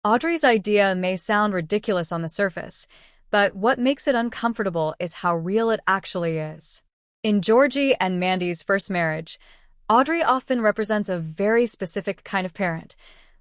Audrey's idea may sound ridiculous on the surface, but what makes it uncomfortable is how real it actually is. In Georgie and Mandy's first marriage, Audrey often represents a very specific kind of parent,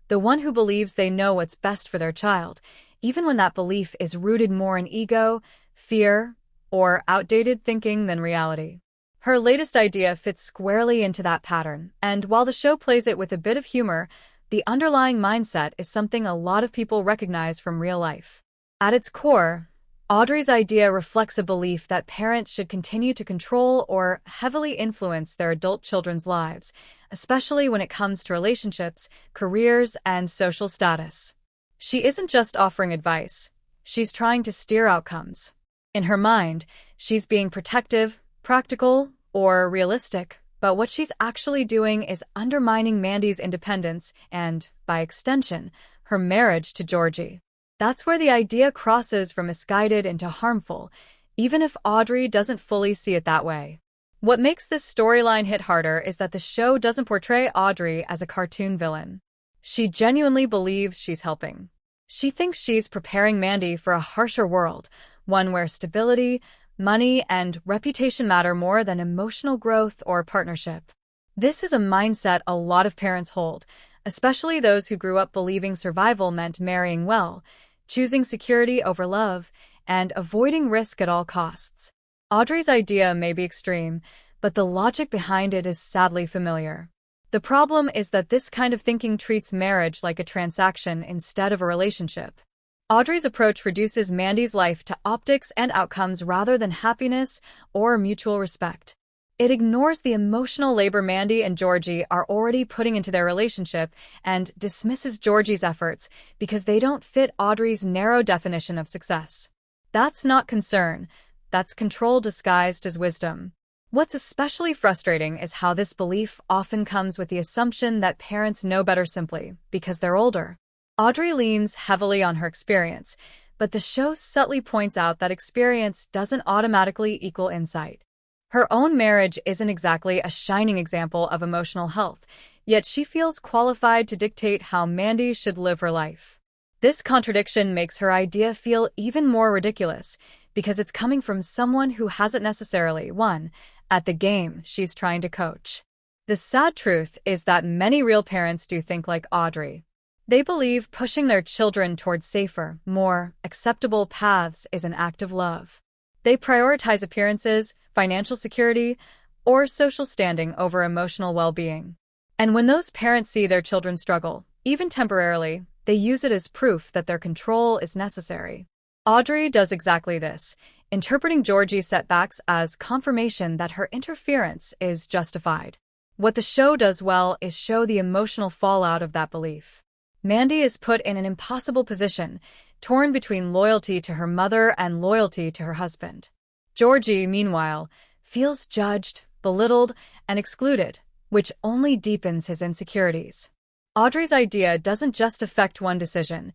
the one who believes they know what's best for their child, even when that belief is rooted more in ego, fear, or outdated thinking than reality. Her latest idea fits squarely into that pattern, and while the show plays it with a bit of humor, the underlying mindset is something a lot of people recognize from real life. At its core, Audrey's idea reflects a belief that parents should continue to control or heavily influence their adult children's lives, especially when it comes to relationships, careers, and social status. She isn't just offering advice, she's trying to steer outcomes. In her mind, she's being protective, practical, or realistic, but what she's actually doing is undermining Mandy's independence and, by extension, her marriage to Georgie. That's where the idea crosses from misguided into harmful, even if Audrey doesn't fully see it that way. What makes this storyline hit harder is that the show doesn't portray Audrey as a cartoon villain. She genuinely believes she's helping. She thinks she's preparing Mandy for a harsher world, one where stability, money, and reputation matter more than emotional growth or partnership. This is a mindset a lot of parents hold, especially those who grew up believing survival meant marrying well, choosing security over love, and avoiding risk at all costs. Audrey's idea may be extreme, but the logic behind it is sadly familiar. The problem is that this kind of thinking treats marriage like a transaction instead of a relationship. Audrey's approach reduces Mandy's life to optics and outcomes rather than happiness or mutual respect. It ignores the emotional labor Mandy and Georgie are already putting into their relationship and dismisses Georgie's efforts because they don't fit Audrey's narrow definition of success. That's not concern, that's control disguised as wisdom. What's especially frustrating is how this belief often comes with the assumption that parents know better simply because they're older. Audrey leans heavily on her experience, but the show subtly points out that experience doesn't automatically equal insight. Her own marriage isn't exactly a shining example of emotional health, yet she feels qualified to dictate how Mandy should live her life. This contradiction makes her idea feel even more ridiculous, because it's coming from someone who hasn't necessarily won at the game she's trying to coach. The sad truth is that many real parents do think like Audrey. They believe pushing their children towards safer, more acceptable paths is an act of love. They prioritize appearances, financial security, or social standing over emotional well-being. And when those parents see their children struggle, even temporarily, they use it as proof that their control is necessary. Audrey does exactly this, interpreting Georgie's setbacks as confirmation that her interference is justified. What the show does well is show the emotional fallout of that belief. Mandy is put in an impossible position, torn between loyalty to her mother and loyalty to her husband. Georgie, meanwhile, feels judged, belittled, and excluded, which only deepens his insecurities. Audrey's idea doesn't just affect one decision,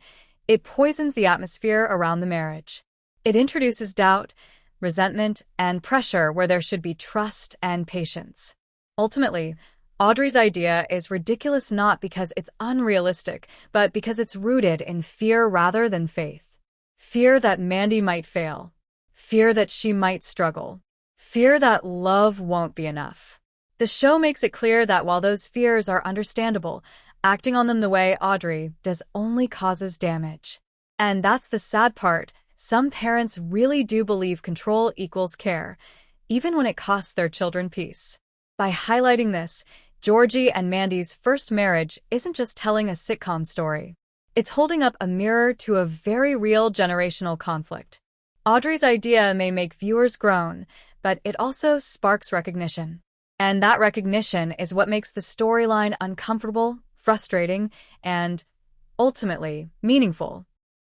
it poisons the atmosphere around the marriage. It introduces doubt, resentment, and pressure where there should be trust and patience. Ultimately, Audrey's idea is ridiculous not because it's unrealistic, but because it's rooted in fear rather than faith. Fear that Mandy might fail. Fear that she might struggle. Fear that love won't be enough. The show makes it clear that while those fears are understandable, acting on them the way Audrey does only causes damage. And that's the sad part. Some parents really do believe control equals care, even when it costs their children peace. By highlighting this, Georgie and Mandy's first marriage isn't just telling a sitcom story. It's holding up a mirror to a very real generational conflict. Audrey's idea may make viewers groan, but it also sparks recognition. And that recognition is what makes the storyline uncomfortable, frustrating, and, ultimately, meaningful.